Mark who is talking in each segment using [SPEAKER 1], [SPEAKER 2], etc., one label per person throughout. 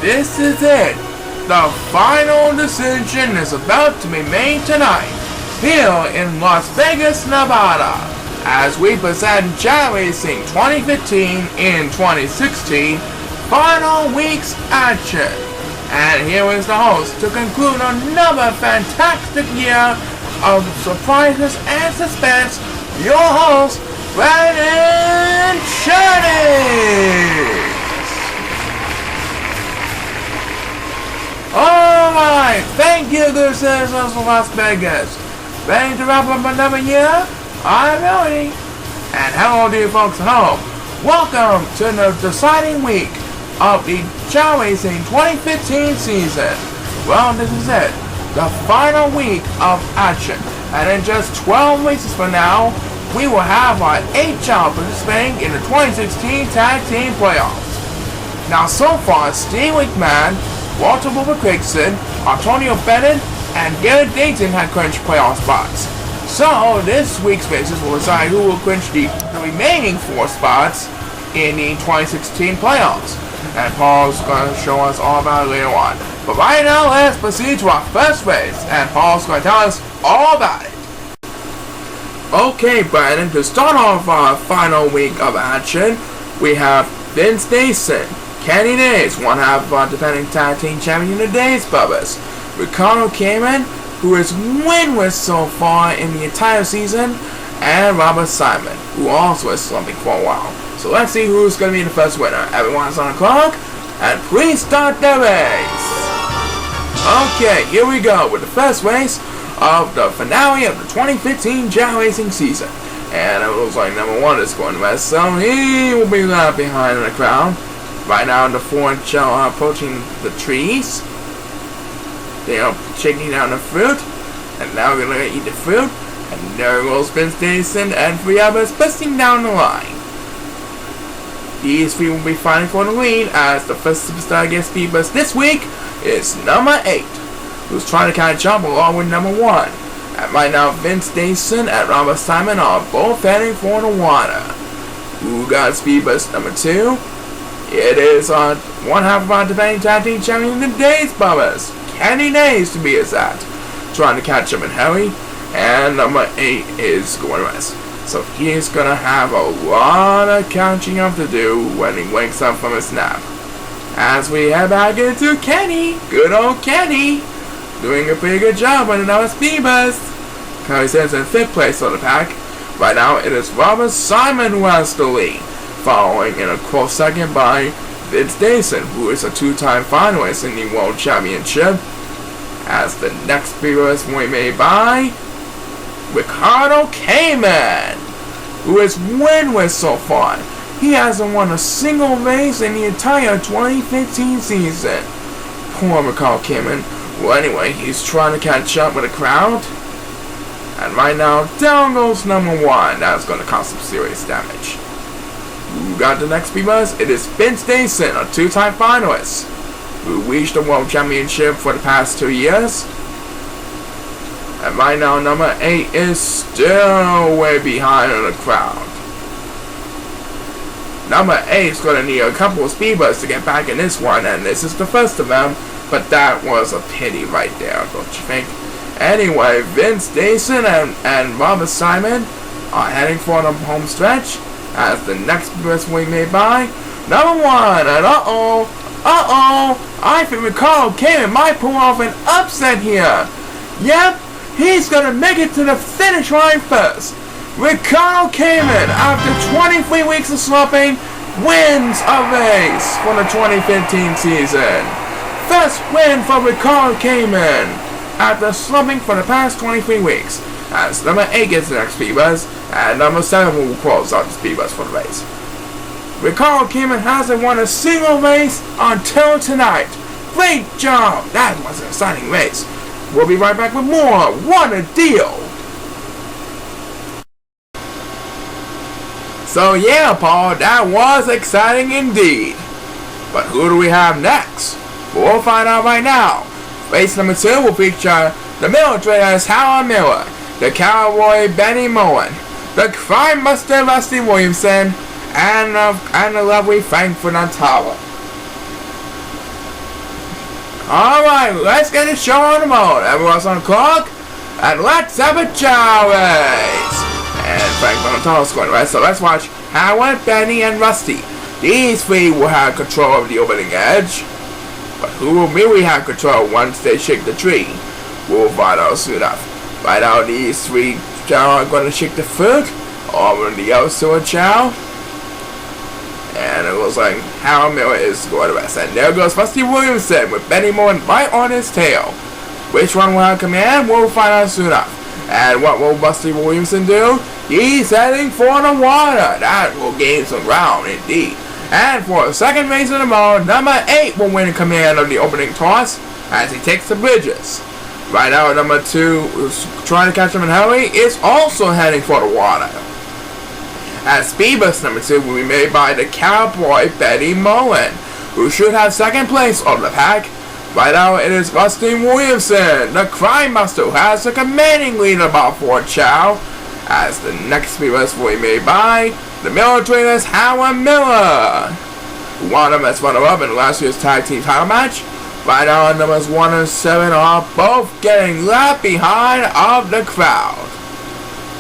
[SPEAKER 1] this is it. The final decision is about to be made tonight, here in Las Vegas, Nevada, as we present Chao 2015 in 2016 final week's action. And here is the host to conclude another fantastic year of surprises and suspense, your host, Brandon Shirley. Alright, thank you, good citizens of Las Vegas. Ready to wrap up another year? I'm ready. And hello to you folks at home. Welcome to the deciding week of the Chao 2015 season. Well, this is it. The final week of action. And in just 12 weeks from now, we will have our 8 Chao participating in the 2016 Tag Team Playoffs. Now so far, Steve McMahon, Walter Wilbur-Quickson, Antonio Bennett, and Garrett Dayton had clinched playoff spots. So this week's races will decide who will clinch the remaining 4 spots in the 2016 playoffs. And Paul's going to show us all about it later on. But right now, let's proceed to our first race, and Paul's going to tell us all about it. Okay, Brandon, to start off our final week of action, we have Vince Mason, Kenny Days, one half of our defending tag team champion, the Days Brothers, Ricardo Cayman, who is winless so far in the entire season, and Robert Simon, who also is slumping for a while. So let's see who's going to be the first winner. Everyone's on the clock, and please start the race. Okay, here we go with the first race of the finale of the 2015 Chao Racing season. And it looks like number 1 is going to rest, so he will be left behind in the crowd. Right now, the 4 Chao are approaching the trees. They are shaking down the fruit, and now we're going to eat the fruit. And there goes Vince Mason and 3 others busting down the line. These 3 will be fighting for the lead, as the first superstar against Beavers this week is number 8, who's trying to catch up along with number 1. And right now, Vince Mason and Robert Simon are both heading for the water. Who got Beavers number 2? It is on one half of our defending tag team champion, the Days Brothers, Kenny Days to be exact, trying to catch him in hurry. And number 8 is going to rest. So he's going to have a lot of catching up to do when he wakes up from his nap. As we head back into Kenny, good old Kenny, doing a pretty good job running out of Beavers. Kenny stands in 5th place for the pack. Right now it is Robert Simon who has the lead, following in a close second by Vince Mason, who is a 2-time finalist in the World Championship. As the next Beavers will be made by Ricardo Cayman, who is winless so far. He hasn't won a single race in the entire 2015 season. Poor Ricardo Cayman. Well, anyway, he's trying to catch up with the crowd. And right now, down goes number 1. That's going to cause some serious damage. Who got the next Beavers? It is Vince Mason, a 2-time finalist, who reached the World Championship for the past 2 years. And right now, number 8 is still way behind in the crowd. Number 8 is going to need a couple of speedbirds to get back in this one, and this is the first of them. But that was a pity right there, don't you think? Anyway, Vince Mason and Robert Simon are heading for the home stretch, as the next speedbirds will be made by number 1. And I think Ricardo Cayman might pull off an upset here. Yep. He's going to make it to the finish line first. Ricardo Cayman, after 23 weeks of slumping, wins a race for the 2015 season. First win for Ricardo Cayman after slumping for the past 23 weeks. As number 8 gets the next Beavers, and number 7 will close out the Beavers for the race. Ricardo Cayman hasn't won a single race until tonight. Great job! That was an exciting race. We'll be right back with more. What a deal! So yeah, Paul, that was exciting indeed. But who do we have next? We'll find out right now. Race number 2 will feature the Military's Howard Miller, the Cowboy Benny Mullen, the Crime Buster Rusty Williamson, and the lovely Frankfurt Ontara. Alright, let's get the show on the road. Everyone's on the clock, and let's have a Chao race. And Frank Donatello's going to race, so let's watch Howard, Benny, and Rusty. These three will have control of the opening edge. But who will really have control once they shake the tree? We'll find out soon enough. Right now, these three Chao are going to shake the fruit over the other sword Chao. And it looks like Howard Miller is going to rest. And there goes Rusty Williamson with Benny Moore right on his tail. Which one will have command? We'll find out soon enough. And what will Rusty Williamson do? He's heading for the water. That will gain some ground indeed. And for the second race in a row, number 8 will win command of the opening toss as he takes the bridges. Right now, number 2, who's trying to catch him in a hurry, is also heading for the water. As Speedbus number 2 will be made by the cowboy Betty Mullen, who should have second place on the pack. Right now, it is Rusty Williamson, the Crime Buster, who has a commanding lead about for Chao. As the next Speedbus will be made by the Miller Trainers Howard Miller, who won them as runner-up in last year's tag team title match. Right now, numbers 1 and 7 are both getting left behind of the crowd.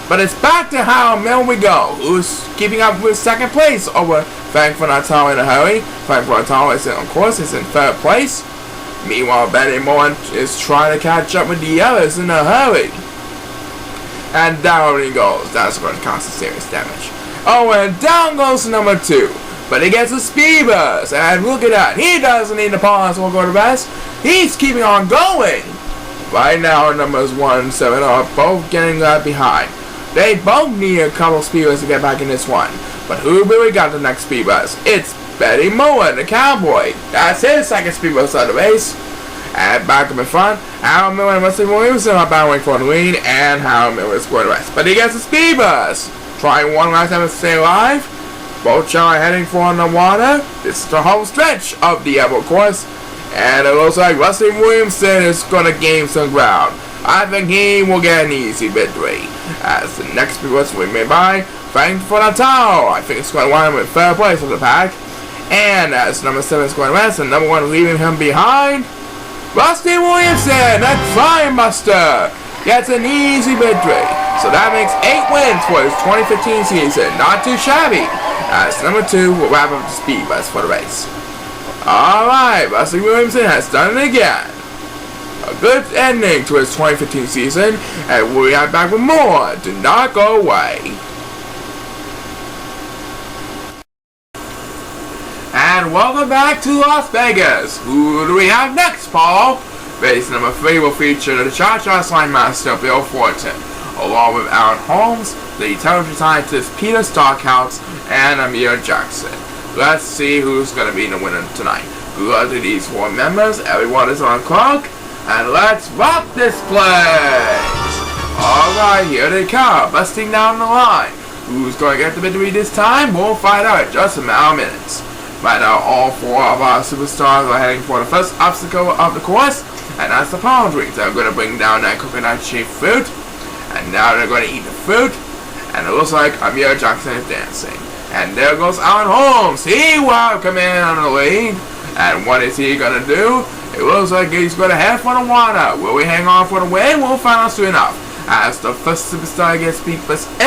[SPEAKER 1] But it's back to Howard Miller we go, who's keeping up with second place over Frank Donatello in a hurry. Frank Donatello is, of course, is in third place. Meanwhile, Benny Moore is trying to catch up with the others in a hurry. And down he goes. That's going to cause some serious damage. Oh, and down goes number 2. But he gets a speed bus. And look at that. He doesn't need to pause or go to rest. He's keeping on going. Right now, numbers 1 and 7 are both getting left behind. They both need a couple speed buses to get back in this one. But who really got the next speed bus? It's Betty Moore, the cowboy. That's his second speed bus of the race. And back up in front, Howard Miller and Rusty Williamson are battling for the lead, and Howard Miller is going to rest. But he gets a speed bus. Trying one last time to stay alive. Both Chao are heading for the water. This is the home stretch of the Emerald course. And it looks like Rusty Williamson is going to gain some ground. I think he will get an easy victory. As the next speed bus will be made by Frank Donatello. I think it's going to wind him in third place of the pack. And as number 7 is going to rest, and number 1 leaving him behind, Rusty Williamson, the Crime Buster, gets an easy victory. So that makes 8 wins for his 2015 season. Not too shabby. As number 2 will wrap up the speed bus for the race. Alright, Rusty Williamson has done it again. A good ending to his 2015 season, and we'll be right back with more. Do not go away. And welcome back to Las Vegas. Who do we have next, Paul? Race number 3 will feature the Cha-Cha Slime Master Bill Fortin, along with Alan Holmes, the television scientist Peter Stockhouse, and Amir Jackson. Let's see who's going to be the winner tonight. Good luck to these 4 members. Everyone is on clock, and let's rock this place. Alright, here they come, busting down the line. Who's going to get the victory this time? We'll find out in just a matter of minutes. Right now, all 4 of our superstars are heading for the first obstacle of the course, and that's the palm trees. They're going to bring down that coconut-shaped fruit, and now they're going to eat the fruit, and it looks like Amir Jackson is dancing. And there goes Alan Holmes. He will come in on the lead, and what is he going to do? It looks like he's going to head for the water. Will we hang on for the win? We'll find out soon enough. As the first superstar gets beat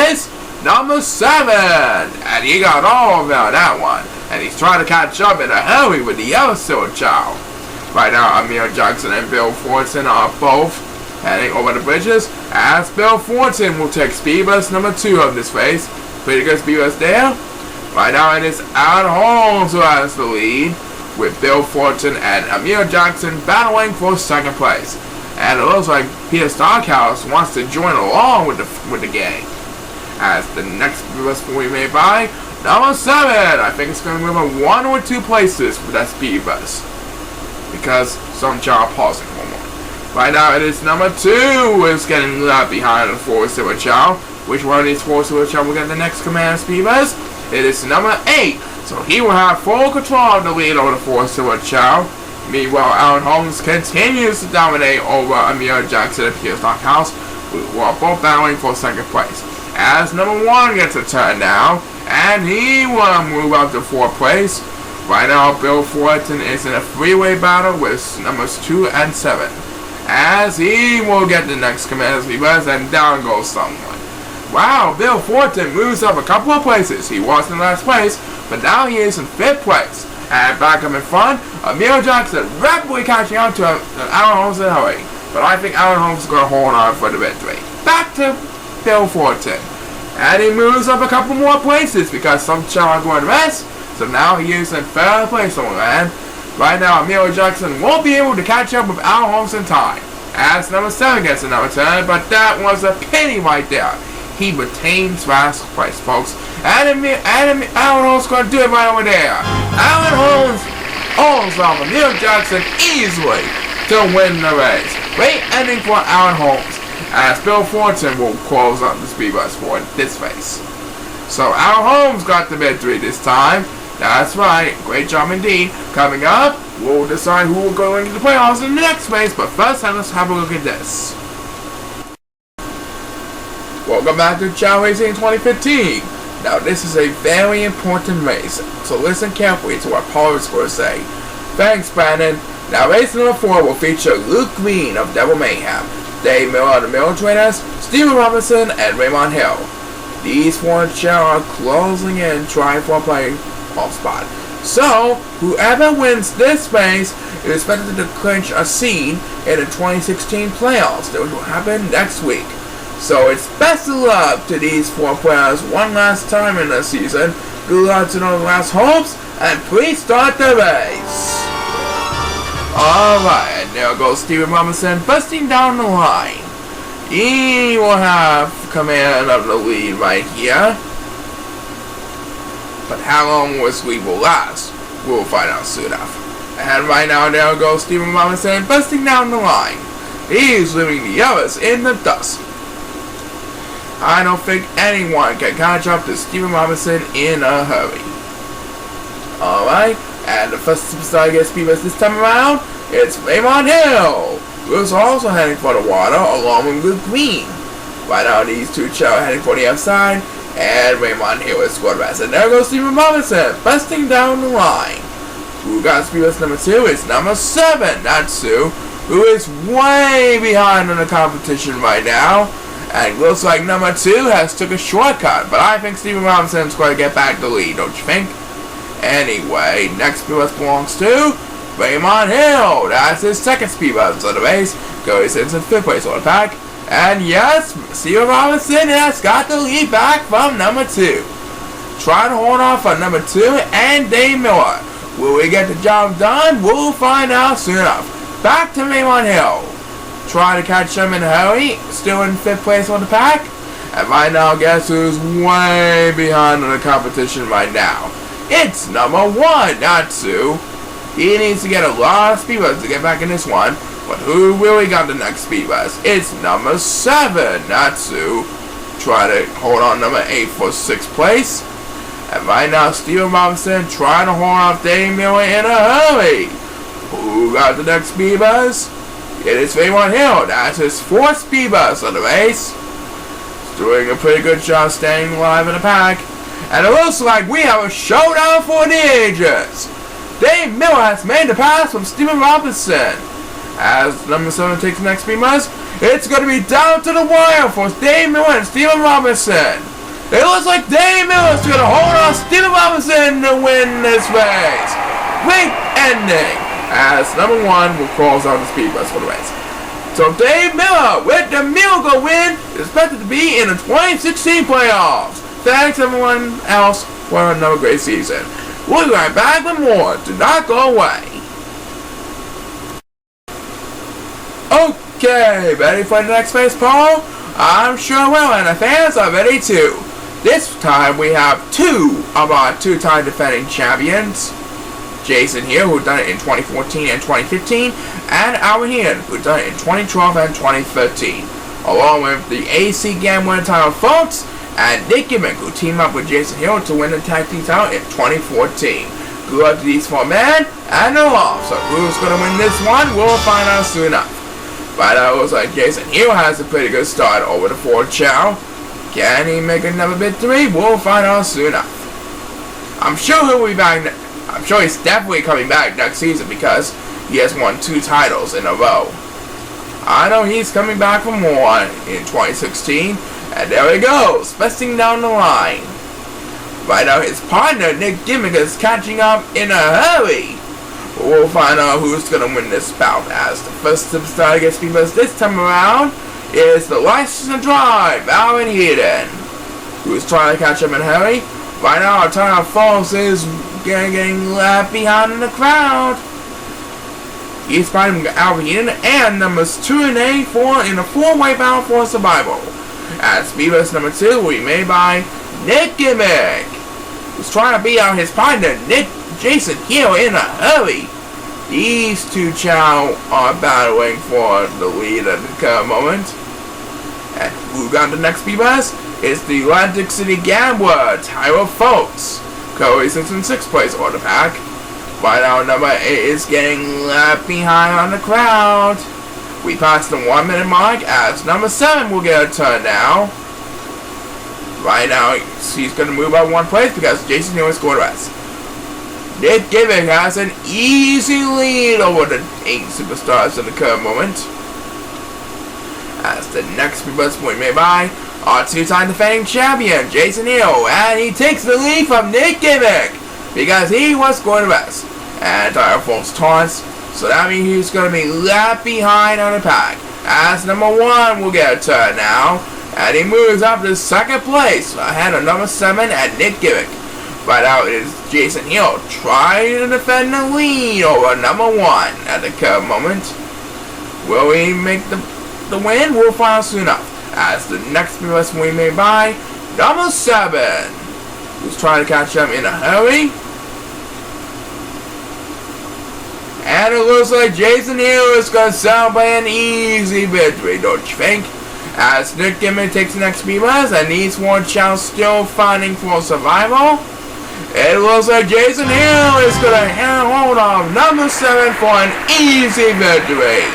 [SPEAKER 1] is number 7, and he got all about that one. And he's trying to catch up in a hurry with the other sword Chao. Right now, Amir Jackson and Bill Fortin are both heading over the bridges, as Bill Fortin will take speed bus number 2 of this race. Pretty good speed bus there. Right now, it is Alan Holmes who has the lead, with Bill Fortin and Amir Jackson battling for second place. And it looks like Peter Stockhouse wants to join along with the gang. As the next speed bus will be made by number 7. I think it's going to move on 1 or 2 places with that speed bus, because some Chao are pausing for more. Right now it is number 2 who is getting left behind the 4 Silver Chao. Which one of these 4 Silver Chao will get the next command speed bus? It is number 8. So he will have full control of the lead over the 4 Silver Chao. Meanwhile, Alan Holmes continues to dominate over Amir Jackson and Peter Stockhouse, who are both battling for second place. As number 1 gets a turn now, and he will move up to 4th place, Right now, Bill Fulton is in a three-way battle with numbers 2 and 7. As he will get the next command speedbus, and down goes someone. Wow, Bill Fulton moves up a couple of places. He was in last place, but now he is in 5th place. And back up in front, Emil Jackson rapidly catching up to Alan Holmes and Hurry. But I think Alan Holmes is going to hold on for the victory. Back to Bill Fulton. And he moves up a couple more places because some Chao are going to rest. So now he is in 3rd place on land. Right now, Emil Jackson won't be able to catch up with Alan Holmes in time. As number 7 gets to number 10, but that was a pity right there. He retains last place, folks. And Alan Holmes going to do it right over there. Alan Holmes holds off Emil Jackson easily to win the race. Great ending for Alan Holmes, as Bill Fulton will close up the speedbus for this race. So Alan Holmes got the victory this time. That's right, great job indeed. Coming up, we'll decide who will go into the playoffs in the next race, but first let's have a look at this. Welcome back to Chao Racing 2015. Now this is a very important race, so listen carefully to what Paul is going to say. Thanks, Brandon. Now race number 4 will feature Luke Green of Devil Mayhem, Dave Miller of the Miller Trainers, Steven Robinson, and Raymond Hill. These 4 Chao are closing in, trying for a playoff spot. So, whoever wins this race is expected to clinch a seed in the 2016 playoffs that will happen next week. So it's best of luck to these 4 players one last time in the season. Good luck to those last hopes, and please start the race. Alright, there goes Steven Robinson busting down the line. He will have command of the lead right here. But how long this lead will last, we'll find out soon enough. And right now, there goes Steven Robinson busting down the line. He's leaving the others in the dust. I don't think anyone can catch up to Steven Robinson in a hurry. Alright, and the first superstar gets speedbus this time around, it's Raymond Hill, who's also heading for the water along with Luke Green. Right now, these 2 Chao are heading for the outside, and Raymond Hill is squad rest. And there goes Steven Robinson, busting down the line. Who got speedbus number 2 is number 7, that's Sue, who is way behind in the competition right now. And looks like number 2 has took a shortcut, but I think Steven Robinson's going to get back the lead, don't you think? Anyway, next speedbus belongs to Raymond Hill. That's his 2nd speedbus of the race. Goes into 5th place on the pack. And yes, Steven Robinson has got the lead back from number 2. Trying to hold on for number 2 and Dave Miller. Will we get the job done? We'll find out soon enough. Back to Raymond Hill. Try to catch him in a hurry, still in 5th place on the pack. And right now, guess who's way behind in the competition right now? It's number 1, Natsu. He needs to get a lot of speedbus to get back in this one. But who really got the next speedbus? It's number 7, Natsu. Try to hold on number 8 for 6th place. And right now, Steven Robinson trying to hold off Dave Miller in a hurry. Who got the next speedbus? It is Raymond Hill. That's his 4th speedbus of the race. He's doing a pretty good job staying alive in the pack. And it looks like we have a showdown for the ages. Dave Miller has made the pass from Steven Robinson. As number 7 takes the next speedbus, it's going to be down to the wire for Dave Miller and Steven Robinson. It looks like Dave Miller is going to hold on Steven Robinson to win this race. Great ending. As number 1 will close out the speedbus for the race. So Dave Miller with the miracle win is expected to be in the 2016 playoffs. Thanks everyone else for another great season. We'll be right back with more. Do not go away. Okay, ready for the next race, Paul? I'm sure will, and the fans are ready too. This time we have 2 of our 2-time defending champions. Jason here, who done it in 2014 and 2015, and Alan here, who done it in 2012 and 2013, along with the AC Game winning title folks, and Nick Gimmick, who teamed up with Jason Hill to win the tag team title in 2014. Good luck to these 4 men, and they're off. So who's going to win this one, we'll find out soon enough. Right now, it looks like Jason Hill has a pretty good start over the 4 Chao. Can he make another victory? We'll find out soon enough. I'm sure he'll be back. I'm sure he's definitely coming back next season because he has won 2 titles in a row. I know he's coming back for more in 2016, and there he goes, spesting down the line. Right now, his partner, Nick Gimmick, is catching up in a hurry. We'll find out who's going to win this bout, as the first superstar against people this time around is the License to Drive, Alan Eden, who's trying to catch up in a hurry. Right now, our Town of Falls is getting left behind in the crowd. He's fighting Alan Eden and numbers 2 and 8 in a 4-way battle for survival. As Beavis number 2 will be made by Nick Gimmick, who's trying to beat out his partner Jason Hill in a hurry. These two Chao are battling for the lead at the current moment. And who got the next Beavis is the Atlantic City Gambler, Tyler Folks, currently 6 in 6th place order pack. Right now, number 8 is getting left behind on the crowd. We passed the 1 minute mark as number 7 will get a turn now. Right now, he's going to move up 1 place because Jason Hill scored less. Nick Gimmick has an easy lead over the 8 superstars in the current moment. As the next Beavis will be made by our 2-time defending champion, Jason Hill, and he takes the lead from Nick Gimmick because he was scored less. And Tyler Folks taunts, so that means he's going to be left behind on the pack. As number 1 will get a turn now, and he moves up to 2nd place ahead of number 7 and Nick Gimmick. Right now is Jason Hill trying to defend the lead over number 1 at the current moment. Will he make the win? We'll find out soon enough. As the next Beavis will be made by number 7, who's trying to catch him in a hurry. And it looks like Jason Hill is going to celebrate an easy victory, don't you think? As Nick Gimmick takes the next Beavis and these 1 Chao still fighting for survival. It looks like Jason Hill is going to hold on number 7 for an easy victory.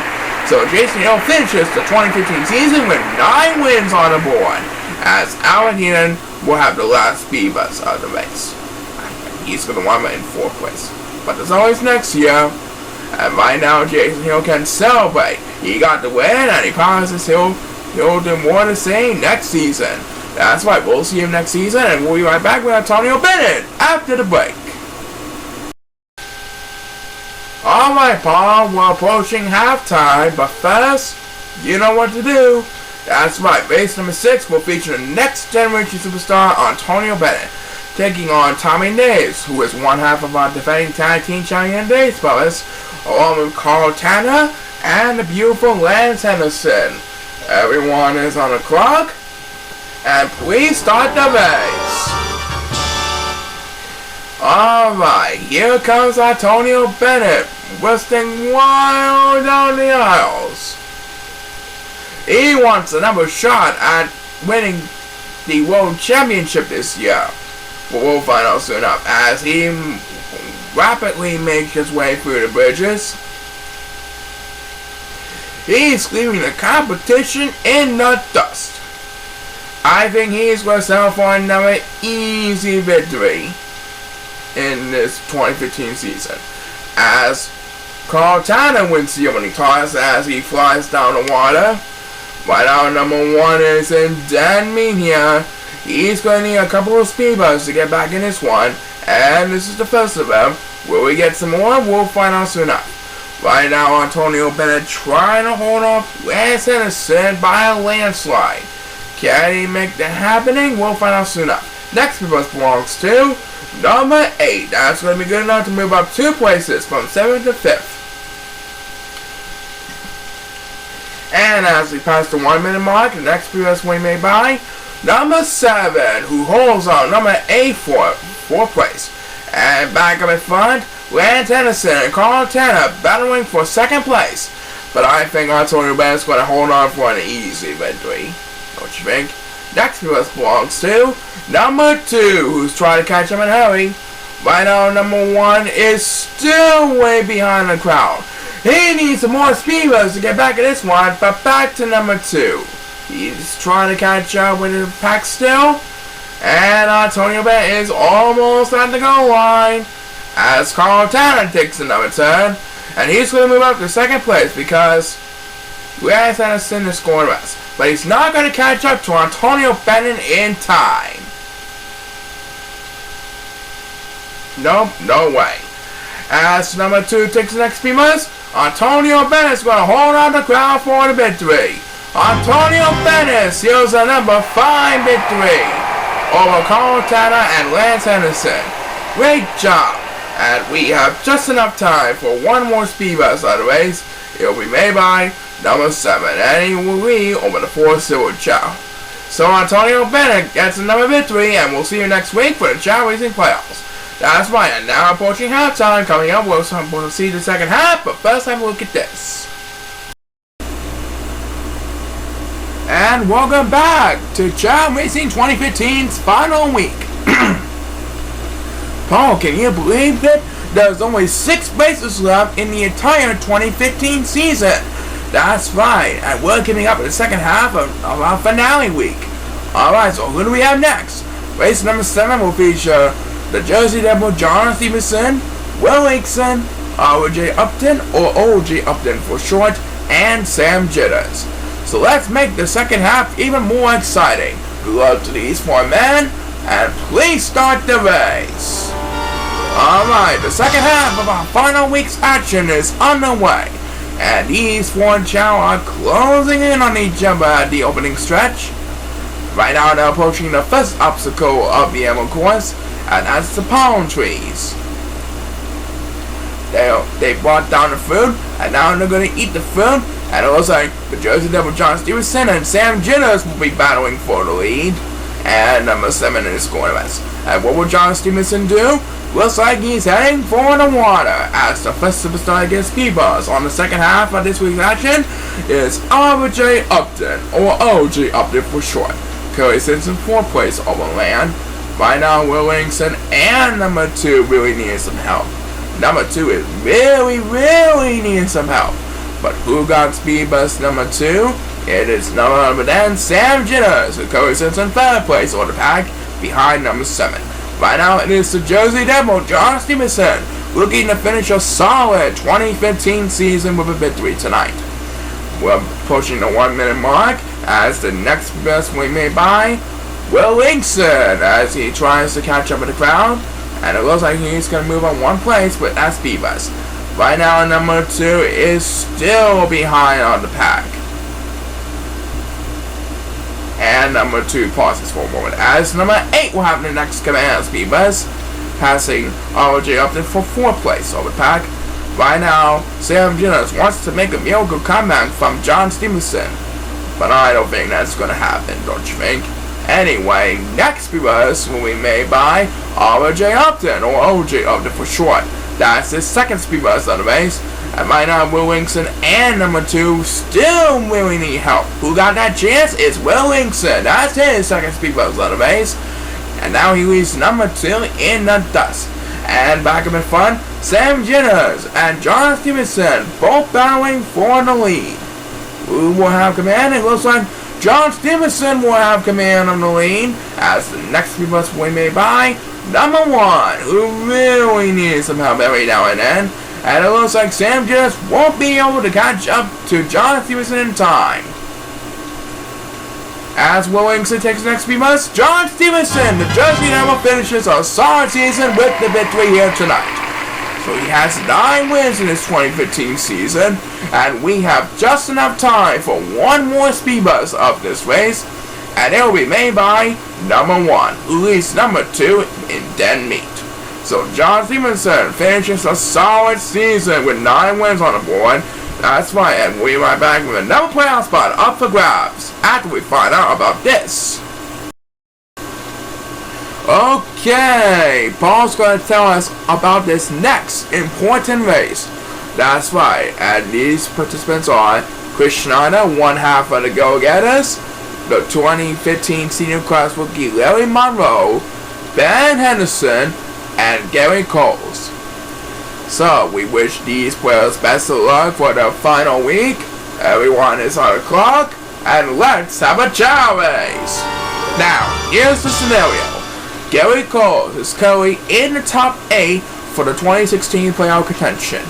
[SPEAKER 1] So Jason Hill finishes the 2015 season with 9 wins on the board, as Alan Eden will have the last Beavis of the race. He's going to wind up in 4th place. But there's always next year. And right now, Jason Hill can celebrate. He got the win, and he promises he'll do more to say next season. That's right, we'll see him next season, and we'll be right back with Antonio Bennett after the break. Alright, Paul, we're approaching halftime, but first, you know what to do. That's right, race number 6 will feature the next generation superstar, Antonio Bennett, taking on Tommy Naves, who is one half of our defending tag team champion Days brothers, along with Carl Tanner and the beautiful Lance Henderson. Everyone is on the clock, and please start the race. Alright, here comes Antonio Bennett, whistling wild down the aisles. He wants another shot at winning the World Championship this year. But we'll find out soon enough as he rapidly makes his way through the bridges. He's leaving the competition in the dust. I think he's going to settle for another easy victory in this 2015 season, as Carl Tanner wins the opening toss as he flies down the water. Right now, number 1 is in Dan Mania. He's going to need a couple of speed bumps to get back in this one, and this is the first of them. Will we get some more? We'll find out soon enough. Right now, Antonio Bennett trying to hold off Lance Henderson by a landslide. Can he make that happening? We'll find out soon enough. Next Beavis belongs to number 8. That's going to be good enough to move up 2 places from 7th to 5th. And as we pass the 1 minute mark, the next Beavis will be made by number 7, who holds on number 8 for 4th place. And back up in front, Lance Henderson and Carl Tanner battling for 2nd place. But I think Antonio Bennett's going to hold on for an easy victory. Don't you think? Next Beavis belongs to number 2, who's trying to catch him in a hurry. Right now, number 1 is still way behind the crowd. He needs some more speeders to get back in this one, but back to number 2. He's trying to catch up with the pack still. And Antonio Bennett is almost at the goal line. as Carl Tanner takes another turn, and he's going to move up to second place because Lance Anderson is scoring less. But he's not going to catch up to Antonio Bennett in time. Nope, no way. As number 2 takes the next few months, Antonio Bennett's going to hold on the crowd for the victory. Antonio Bennett seals a number 5 victory over Carl Tanner and Lance Anderson. Great job. And we have just enough time for one more speed bus out of the race. It will be made by number 7, and he will lead over the 4 Silver Chao. So Antonio Bennett gets another victory, and we'll see you next week for the Chao Racing Playoffs. That's right, and now approaching halftime. Coming up, we'll see the second half, but first have a look at this. And welcome back to Chao Racing 2015's final week. Paul, can you believe that there's only 6 races left in the entire 2015 season? That's right, and we're coming up in the second half of our finale week. Alright, so who do we have next? Race number 7 will feature the Jersey Devil John Stevenson, Will Hickson, R.J. Upton, or O.J. Upton for short, and Sam Jitters. So let's make the second half even more exciting. Good luck to these 4 men, and please start the race. Alright, the second half of our final week's action is underway, and these 4 Chao are closing in on each other at the opening stretch. Right now they're approaching the first obstacle of the Emerald Course, and that's the palm trees. They brought down the food, and now they're going to eat the food, and it looks like the Jersey Devil John Stevenson and Sam Jitters will be battling for the lead, and number 7 is going to miss. And what will John Stevenson do? Looks like he's heading for the water, as the first superstar against P-Buzz on the second half of this week's action is R.J. Upton, or O.J. Upton for short. Curry Simpson 4th place over land. Right now, Will Livingston and number 2 really need some help. Number 2 is really needing some help. But who got speed bus number 2? It is none other than Sam Jitters, who Curry Simpson 3rd place on the pack behind number 7. Right now, it is the Jersey Devil John Stevenson looking to finish a solid 2015 season with a victory tonight. We're pushing the 1 minute mark as the next best we made by Will Livingston as he tries to catch up with the crowd, and it looks like he's going to move on 1 place with that speed bus. Right now, number 2 is still behind on the pack. And number 2 pauses for a moment as number 8 will have the next command speed bus, passing R.J. Upton for 4th place over the pack. Right now, Sam Jitters wants to make a miracle comeback from John Stevenson, but I don't think that's going to happen, don't you think? Anyway, next speed bus will be made by R.J. Upton, or O.J. Upton for short. That's his 2nd speed bus of the race. And right now, Will Livingston and number 2 still really need help. Who got that chance? It's Will Livingston. That's his 2nd speed bus of the race. And now he leaves number 2 in the dust. And back up in front, Sam Jitters and John Stevenson both battling for the lead. Who will have command? It looks like John Stevenson will have command on the lead as the next speed bus will be made by number 1, who really needs some help every now and then. And it looks like Sam Jitters won't be able to catch up to John Stevenson in time. As Will Livingston takes the next speed bus, John Stevenson, the Jersey Devil, finishes a solid season with the victory here tonight. So he has 9 wins in his 2015 season, and we have just enough time for 1 more speed bus of this race, and it will be made by number 1, who leads number 2 in dead meat. So John Stevenson finishes a solid season with 9 wins on the board. That's right, and we'll be right back with another playoff spot up for grabs after we find out about this. Okay, Paul's going to tell us about this next important race. That's right, and these participants are Chris Schneider, 1/2 of the Go-Getters, the 2015 Senior Class rookie Larry Monroe, Ben Henderson, and Gary Coles. So, we wish these players best of luck for their final week. Everyone is on the clock, and let's have a Chao race! Now, here's the scenario. Gary Coles is currently in the top 8 for the 2016 playoff contention.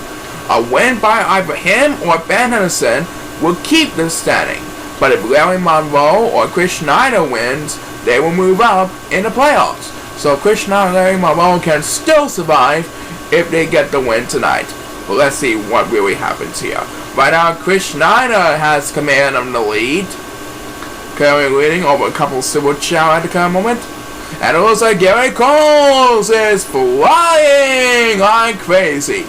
[SPEAKER 1] A win by either him or Ben Henderson will keep them standing, but if Larry Monroe or Chris Schneider wins, they will move up in the playoffs. So Chris Schneider and Larry Monroe can still survive if they get the win tonight. But let's see what really happens here. Right now, Chris Schneider has command of the lead, currently leading over a couple Civil Chao at the current moment. And it looks like Gary Coles is flying like crazy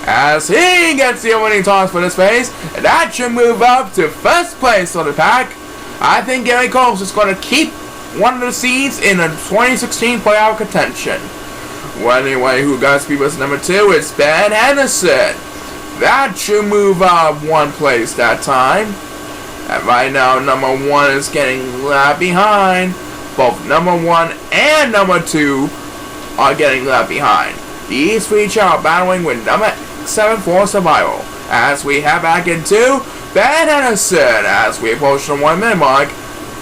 [SPEAKER 1] as he gets the winning toss for this race, and that should move up to first place on the pack. I think Gary Coles is going to keep one of the seeds in the 2016 playoff contention. Well, anyway, who got speed bus number 2 is Ben Henderson. That should move up one place that time. And right now, number 1 is getting left behind. Both number 1 and number 2 are getting left behind. These three are battling with number 7 for survival. As we head back into Ben Henderson as we approach the 1 minute mark.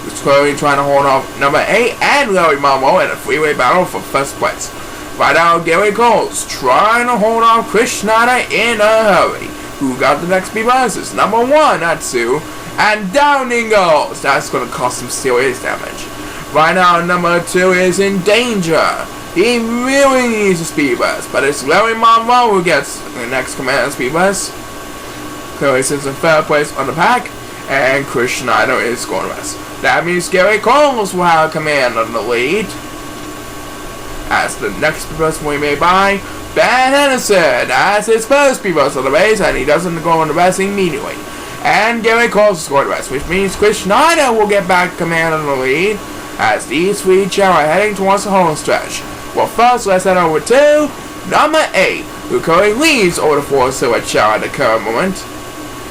[SPEAKER 1] He's clearly trying to hold off number 8 and Larry Monroe in a freeway battle for first place. Right now, Gary Coles trying to hold off Chris Schneider in a hurry. Who got the next speed buses? Number 1, that's Sue. And down he goes. That's going to cause some serious damage. Right now, number 2 is in danger. He really needs a speed bus, but it's Larry Monroe who gets the next command speed bus. Clearly sits in third place on the pack, and Chris Schneider is going to rest. That means Gary Coles will have command on the lead. As the next speed bus will be made by Ben Henderson as his first speed bus on the race, and he doesn't go on the rest immediately. And Gary Coles is going to rest, which means Chris Schneider will get back command on the lead as these three are heading towards the home stretch. Well, first, let's head over to number 8, who currently leads over the 4 Silver Chao at the current moment.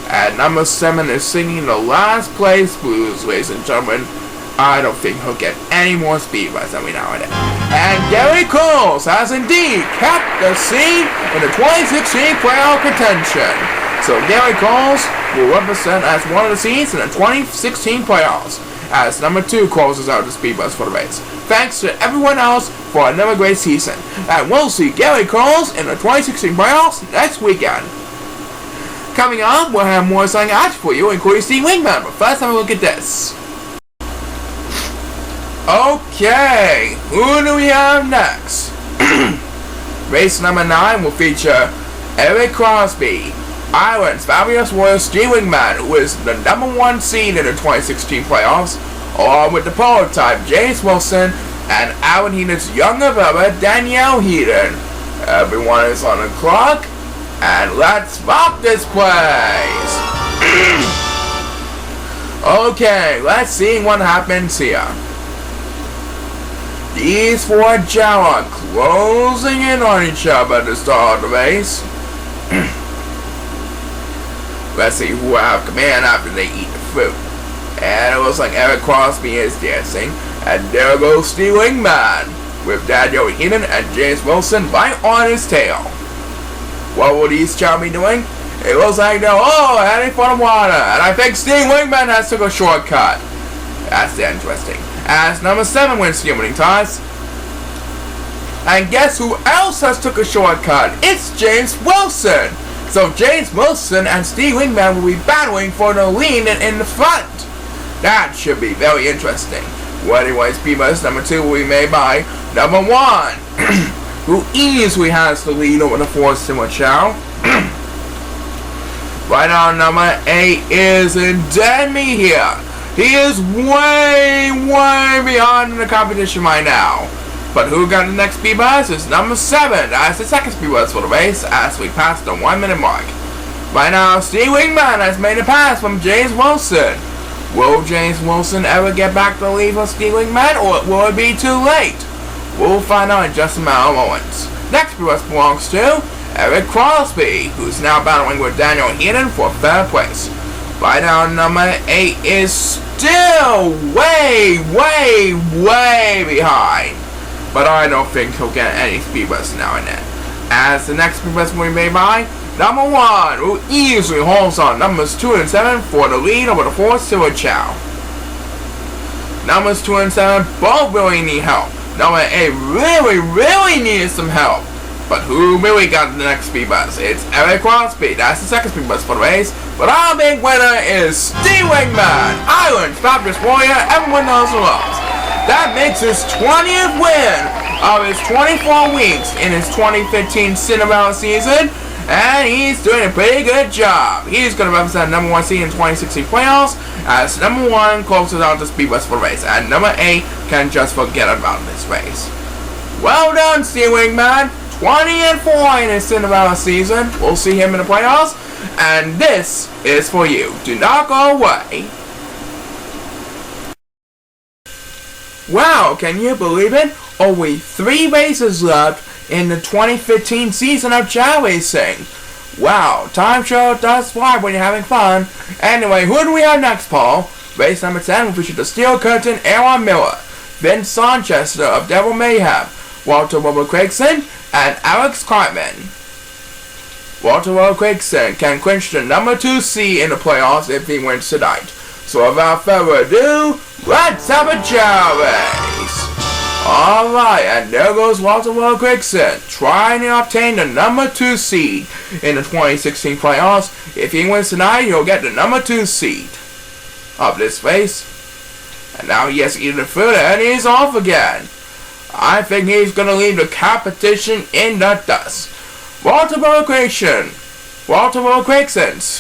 [SPEAKER 1] And number 7 is singing the last place blues, ladies and gentlemen. I don't think he'll get any more speed bus every now and then. And Gary Coles has indeed kept the seed in the 2016 playoff contention. So Gary Coles will represent as one of the seeds in the 2016 playoffs, as number 2 closes out the speed bus for the race. Thanks to everyone else for another great season. And we'll see Gary Coles in the 2016 playoffs next weekend. Coming up, we'll have more exciting action for you, including Steve Wingman. But first, have a look at this. Okay, who do we have next? Race number 9 will feature Eric Crosby, Ireland's fabulous warrior Steve Wingman, who is the number 1 seed in the 2016 playoffs, along with the prototype James Wilson and Alan Heaton's younger brother Danielle Heaton. Everyone is on the clock, and let's rock this place! Okay, let's see what happens here. These 4 Chao are closing in on each other to start the race. Let's see who will have command after they eat the fruit. And it looks like Eric Crosby is dancing. And there goes Steve Wingman with Daniel Heaton and James Wilson right on his tail. What will these Chao be doing? It looks like they're all heading for the water. And I think Steve Wingman has took a shortcut. That's interesting. As number 7 wins the winning toss. And guess who else has took a shortcut? It's James Wilson. So James Wilson and Steve Wingman will be battling for the lead in the front. That should be very interesting. Well, anyways, speed bus number 2 will be made by number 1, who easily has the lead over the 4 Silver Chao. Right now, number 8 is in dead meat here. He is way behind in the competition right now. But who got the next speed bus is number 7 as the second speed bus for the race as we pass the 1 minute mark. Right now, Steve Wingman has made a pass from James Wilson. Will James Wilson ever get back the lead for Steve Wingman, or will it be too late? We'll find out in just a matter of moments. Next speed bus belongs to Eric Crosby, who's now battling with Daniel Heaton for 3rd place. Right now, number 8 is still way behind. But I don't think he'll get any speed bus now and then. As the next speed bus will be made by number 1, who easily holds on numbers 2 and 7 for the lead over the 4 Silver Chao. Numbers 2 and 7 both really need help. Number 8 really needs some help. But who really got the next speed bus? It's Eric Crosby. That's the second speed bus for the race. But our big winner is Steve Wingman. Island's fabulous warrior. Everyone knows who loves. That makes his 20th win of his 24 weeks in his 2015 Cinderella season. And he's doing a pretty good job. He's going to represent number 1 seed in 2016 playoffs as number 1 closes out the speed bus for the race. And number 8 can just forget about this race. Well done, Steve Wingman. 20-4 in his Cinderella season. We'll see him in the playoffs. And this is for you. Do not go away. Wow, can you believe it? Only 3 races left in the 2015 season of Chao Racing. Wow, time sure does fly when you're having fun. Anyway, who do we have next, Paul? Race number 10 will feature the Steel Curtain, Aaron Miller, Vince Sanchester of Devil Mayhem, Walter Wilbur-Craigson, and Alex Cartman. Walter Wilbur-Craigson can clinch the number 2 seed in the playoffs if he wins tonight. So without further ado, let's have a Chao race! Alright, and there goes Walter Wilbur-Craigson, trying to obtain the number 2 seed in the 2016 playoffs. If he wins tonight, he'll get the number 2 seed of this race. And now he has to eat the food and he's off again. I think he's going to leave the competition in the dust. Walter Wilbur-Craigson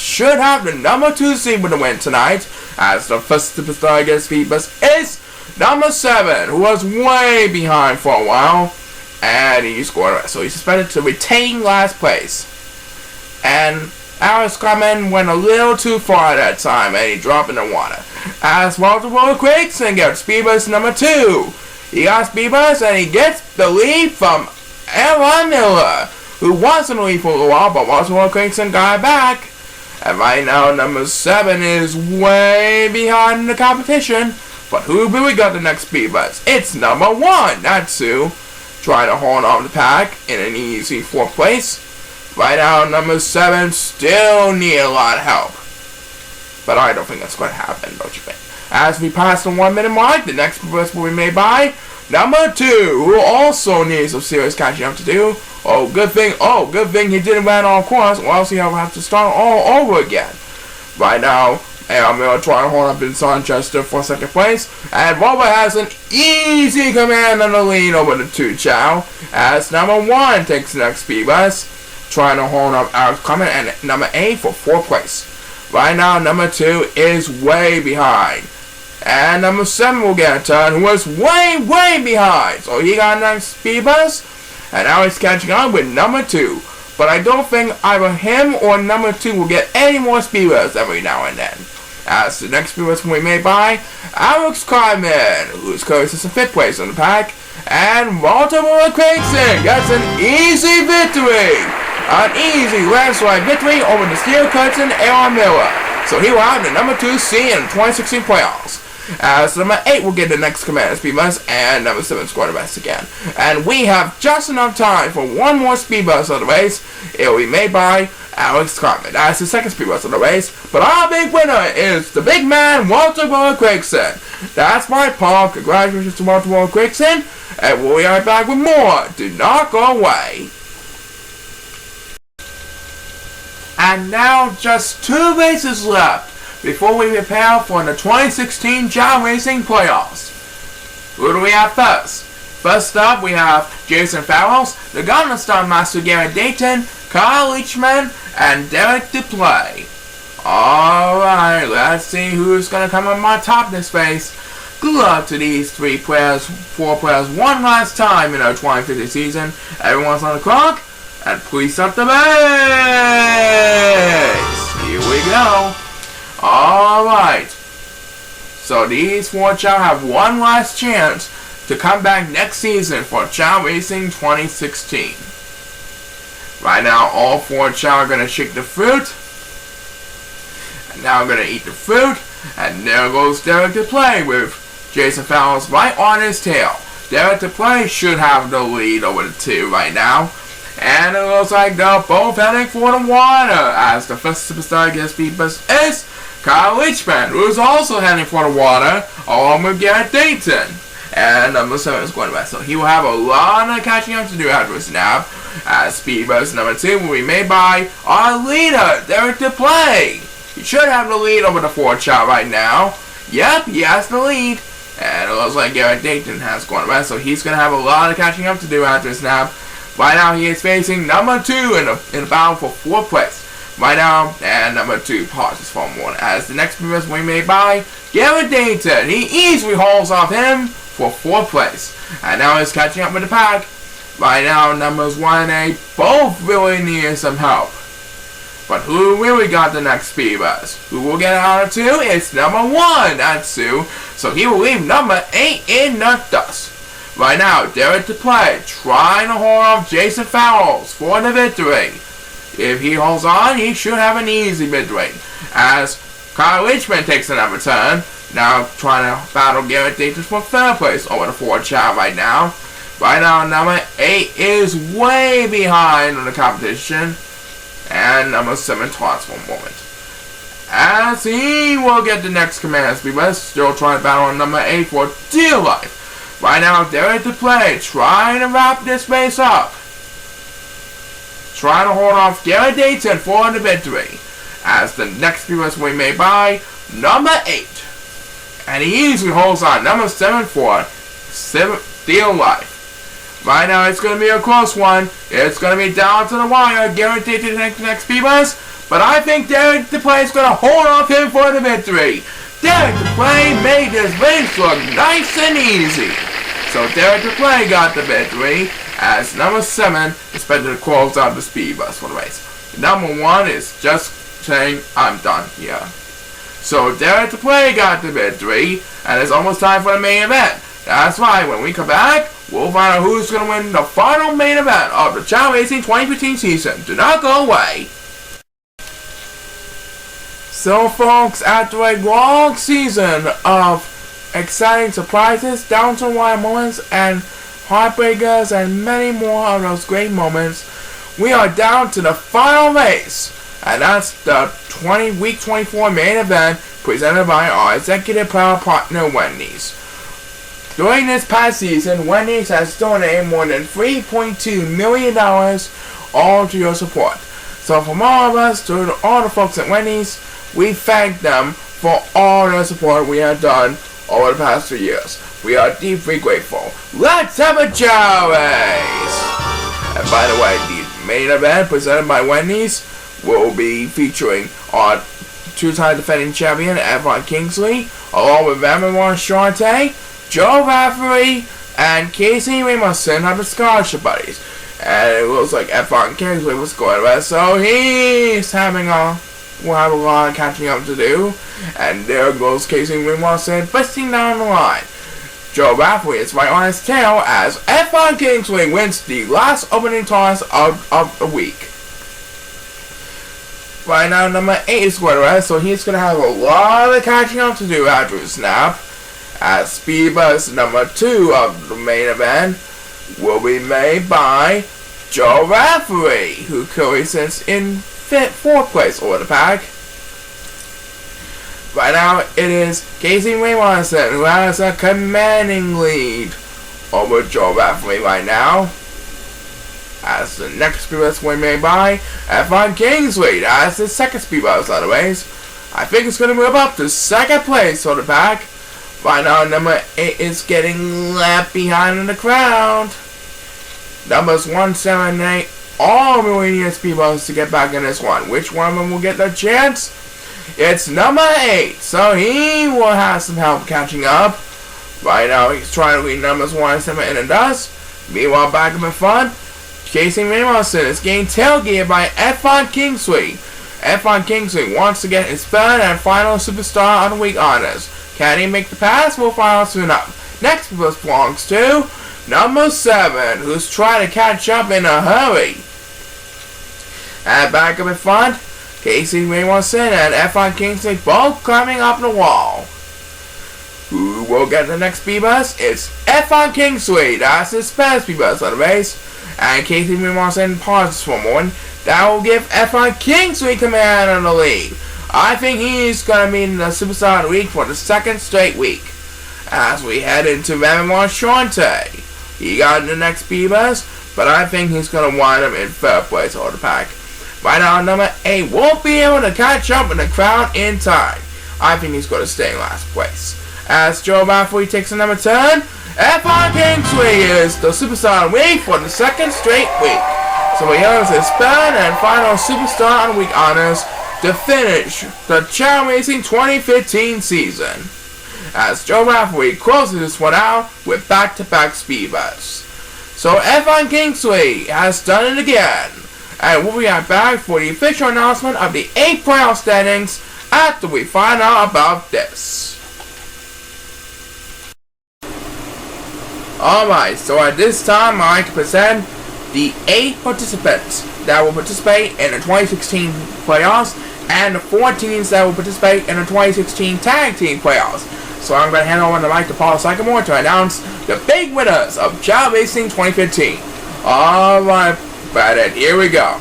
[SPEAKER 1] should have the number 2 seed with the win tonight, as the first superstar against speed bus is number 7, who was way behind for a while, and he scored, so he's suspended to retain last place. And Alex Cartman went a little too far at that time, and he dropped in the water. As Walter Wilbur-Craigson gets speed bus number 2. He got speed bus, and he gets the lead from Aaron Miller, who was in the lead for a while, but Walter Wilbur-Craigson got back. And right now, number 7 is way behind in the competition. But who really got the next speed bus? It's number 1, that's who. Trying to hold on to the pack in an easy 4th place. Right now, number 7 still need a lot of help. But I don't think that's going to happen, don't you think? As we pass the 1 minute mark, the next speed bus will be made by number 2, who also needs some serious catching up to do. Oh, good thing he didn't run on course, or else he'll have to start all over again. Right now, Aaron Miller trying to hold up in Sanchester for 2nd place, and Robert has an easy command on the lead over the 2 Chao, as number 1 takes the next speed bus, trying to hold up Alex Cartman, and number 8 for 4th place. Right now, number 2 is way behind, and number 7 will get a turn, who was way behind, so he got the next speed bus, and now he's catching on with number 2. But I don't think either him or number 2 will get any more speed bus every now and then. As the next speed bus will be made by Alex Cartman, who's currently in 5th place on the pack, and Walter Wilbur-Craigson gets an easy victory! An easy landslide victory over the Steel Curtain Aaron Miller. So he will have the number 2 seed in the 2016 playoffs. As number 8 will get the next command speed bus, and number 7 score the best again. And we have just enough time for 1 more speed bus of the race. It will be made by Alex Cartman. That's the 2nd speed bus of the race. But our big winner is the big man, Walter Wilbur-Craigson. That's right, Paul. Congratulations to Walter Wilbur-Craigson. And we'll be right back with more. Do not go away. And now just 2 races left before we prepare for the 2016 Chao Racing playoffs. Who do we have first? First up, we have Jason Farrells, the Gangnam Style Master Garrett Dayton, Kyle Leachman, and Derek DePlay. Alright, let's see who's going to come on top this race. Good luck to these 4 players one last time in our 2015 season. Everyone's on the clock, and please start the race! Here we go. Alright, so these 4 Chao have one last chance to come back next season for Chao Racing 2016. Right now, all 4 Chao are going to shake the fruit, and now I'm going to eat the fruit, and there goes Derek DePlay with Jason Farrells right on his tail. Derek DePlay should have the lead over the 2 right now. And it looks like they're both heading for the water, as the first superstar gets speed bus is Kyle Leachman, who's also heading for the water, along with Garrett Dayton. And number 7 is going west, so he will have a lot of catching up to do after his nap. As speed bus number 2 will be made by our leader, Derek to play. He should have the lead over the 4 Chao right now. Yep, he has the lead. And it looks like Garrett Dayton has gone away, so he's going to have a lot of catching up to do after this snap. Right now, he is facing number 2 in a battle for 4th place. Right now, and number 2 pauses for a moment, as the next move will be made by Garrett Dayton. He easily hauls off him for 4th place. And now he's catching up with the pack. Right now, numbers 1 and 8 both really need some help. But who really got the next speed bus? Who will get out of 2? It's number 1, that's Sue. So he will leave number 8 in the dust. Right now, Derek to play, trying to hold off Jason Fowles for the victory. If he holds on, he should have an easy victory. As Kyle Richmond takes another turn, now trying to battle Garrett Dayton for 3rd place over the 4 Chao right now. Right now, number 8 is way behind on the competition. And number 7 taunts for a moment. As he will get the next command speed bus, still trying to battle on number 8 for dear life. Right now, Derek to play, trying to wrap this race up. Trying to hold off Garrett Dayton for the victory. As the next speed bus will be made by number 8. And he easily holds on number 7 for dear life. Right now, it's going to be a close one. It's going to be down to the wire. Garrett Dayton to the next speed bus. But I think Derek to play is going to hold off him for the victory. Derek to play made this race look nice and easy. So Derek to play got the victory, as number 7 is expected to close out the speed bus for the race. Number 1 is just saying, I'm done here. So Derek to play got the victory, and it's almost time for the main event. That's right, when we come back, we'll find out who's going to win the final main event of the Chao Racing 2015 season. Do not go away. So folks, after a long season of exciting surprises, down-to-the-wire moments, and heartbreakers, and many more of those great moments, we are down to the final race. And that's the week 24 main event presented by our executive power partner, Wendy's. During this past season, Wendy's has donated more than $3.2 million all to your support. So from all of us to all the folks at Wendy's, we thank them for all the support we have done over the past 2 years. We are deeply grateful. Let's have a Chao race! And by the way, the main event presented by Wendy's will be featuring our 2-time defending champion, Evan Kingsley, along with Ramon Shante, Joe Rafferty, and Casey Ramerson have the scholarship buddies. And it looks like Evan Kingsley was going to so he's will have a lot of catching up to do. And there goes Casey Ramerson busting down the line. Joe Rafferty is right on his tail as Evan Kingsley wins the last opening toss of the week. Right now, number 8 is going to so he's going to have a lot of catching up to do after his snap. As speed bus number 2 of the main event will be made by Joe Rafferty, who currently sits in 4th place over the pack. Right now, it is Casey Raymondson who has a commanding lead over Joe Rafferty right now. As the next speed bus will be made by Evan Kingsley. That's the 2nd speed bus, anyways. I think it's going to move up to 2nd place for the pack. Right now, number 8 is getting left behind in the crowd. Numbers 1, 7, and 8 all really need speed buses to get back in this one. Which one of them will get the chance? It's number 8, so he will have some help catching up. Right now, he's trying to lead numbers 1 and 7 in the dust. Meanwhile, back up in front, Casey Ramerson is getting tailgated by Evan Kingsley. Evan Kingsley wants to get his 3rd and final Superstar of the Week honors. Can he make the pass? We'll find out soon enough. Next belongs to number 7, who's trying to catch up in a hurry. And back up in front, Casey Ramerson and Evan Kingsley both climbing up the wall. Who will get the next speed bus? It's Evan Kingsley. That's his first speed bus of the race. And Casey Ramerson pauses for a moment. That will give Evan Kingsley command of the lead. I think he's going to be in the Superstar of the Week for the 2nd straight week. As we head into Ramon Shante. He got the next speed bus. but I think he's going to wind up in third place of the pack. Right now, number 8 won't be able to catch up in the crowd in time. I think he's going to stay in last place. As Joe Rafferty takes the number 10, F1 Kingsley is the Superstar of the Week for the second straight week. So he earns his third and final Superstar of the Week honors to finish the Chao Racing 2015 season. As Joe Rafferty closes this one out with back-to-back speed busts. So F1 Kingsley has done it again. And we'll be right back for the official announcement of the 8 playoff standings after we find out about this. Alright, so at this time I'd like to present the 8 participants that will participate in the 2016 playoffs and the 4 teams that will participate in the 2016 tag team playoffs. So I'm going to hand over the mic to Paul Sycamore to announce the big winners of Chao Racing 2015. Alright, but here we go.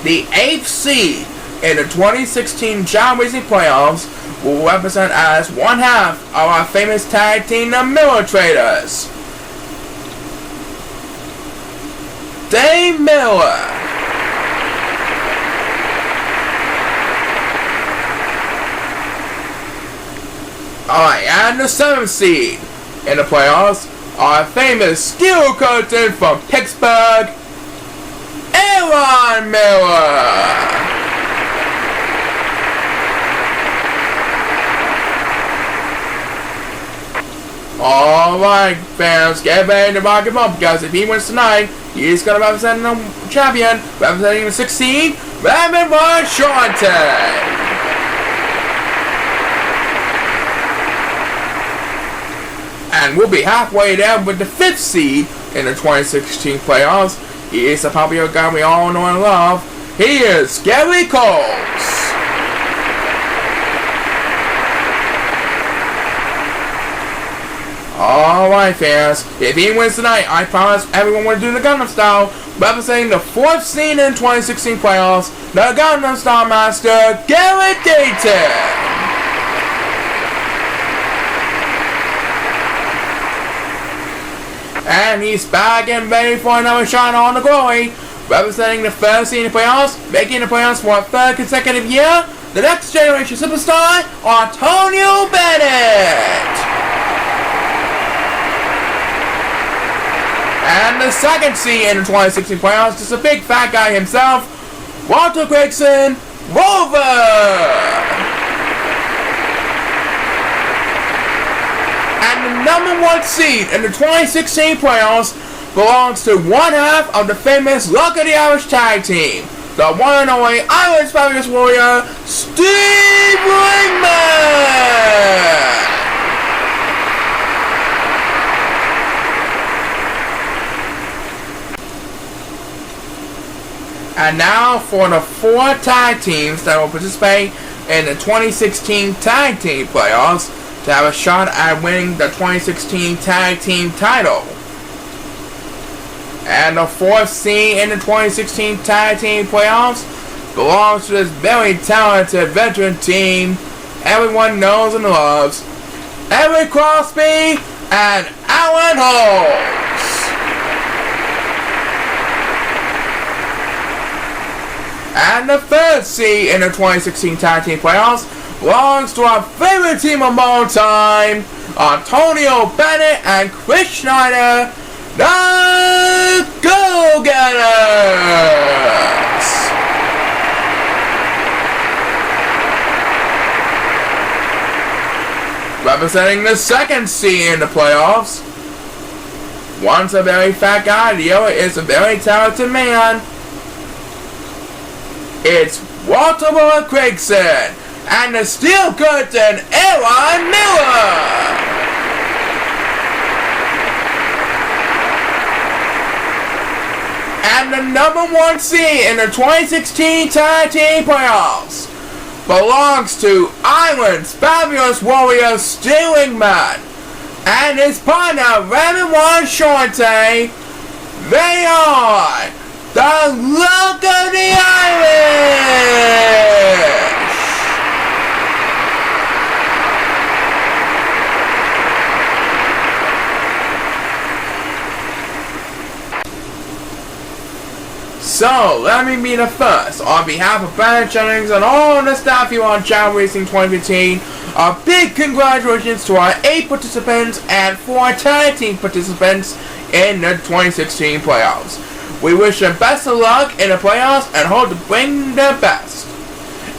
[SPEAKER 1] The 8th seed in the 2016 Chao Racing playoffs will represent as one half of our famous tag team, the Miller Traders. Dave Miller. Alright, and the 7th seed in the playoffs, our famous steel curtain from Pittsburgh, Aaron Miller. Alright, fans, get ready to rock him up, because if he wins tonight, he's going to represent the champion, representing the 6th seed, Raymond Shorten. And we'll be halfway there with the 5th seed in the 2016 playoffs. He is a popular guy we all know and love. He is Gary Coles. Alright, fans, if he wins tonight, I promise everyone will do the Gangnam Style, representing the 4th seed in 2016 playoffs, the Gangnam Style Master, Garrett Dayton. And he's back and ready for another shot on the glory, representing the 3rd seed in the playoffs, making the playoffs for a 3rd consecutive year, the next generation superstar, Antonio Bennett. And the 2nd seed in the 2016 playoffs is a big fat guy himself, Walter Gregson, Rover. And the number 1 seed in the 2016 playoffs belongs to one half of the famous Luck of the Irish tag team, the one and only Irish Fabulous Warrior, Steve Ringman. And now for the 4 tag teams that will participate in the 2016 tag team playoffs to have a shot at winning the 2016 tag team title. And the 4th seed in the 2016 tag team playoffs belongs to this very talented veteran team everyone knows and loves, Eric Crosby and Alan Holmes. And the 3rd seed in the 2016 tag team playoffs belongs to our favorite team of all time, Antonio Bennett and Chris Schneider, the Go-Getters. Representing the 2nd seed in the playoffs, one's a very fat guy, the other is a very talented man. It's Walter Miller Gregson and the Steel Curtain, Aaron Miller. And the number 1 seed in the 2016 tag team playoffs belongs to Ireland's Fabulous Warrior, Sterling Man, and his partner, Raymond Shorten. They are the Luck of the Irish! So, let me be the first. On behalf of Brandon Jennings and all the staff here on Chao Racing 2015, a big congratulations to our 8 participants and 4 tag team participants in the 2016 playoffs. We wish them best of luck in the playoffs and hope to bring their best.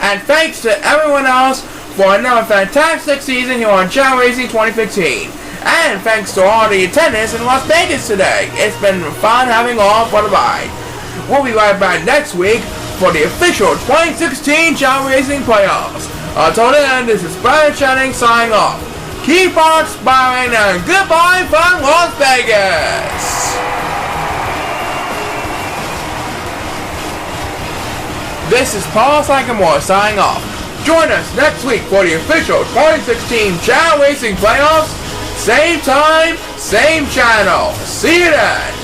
[SPEAKER 1] And thanks to everyone else for another fantastic season here on Chao Racing 2015. And thanks to all the attendants in Las Vegas today. It's been fun having all for the ride. We'll be right back next week for the official 2016 Chao Racing playoffs. Until then, this is Brandon Jennings signing off. Keep on inspiring and goodbye from Las Vegas. This is Paul Sycamore signing off. Join us next week for the official 2016 Chao Racing playoffs. Same time, same channel. See you then.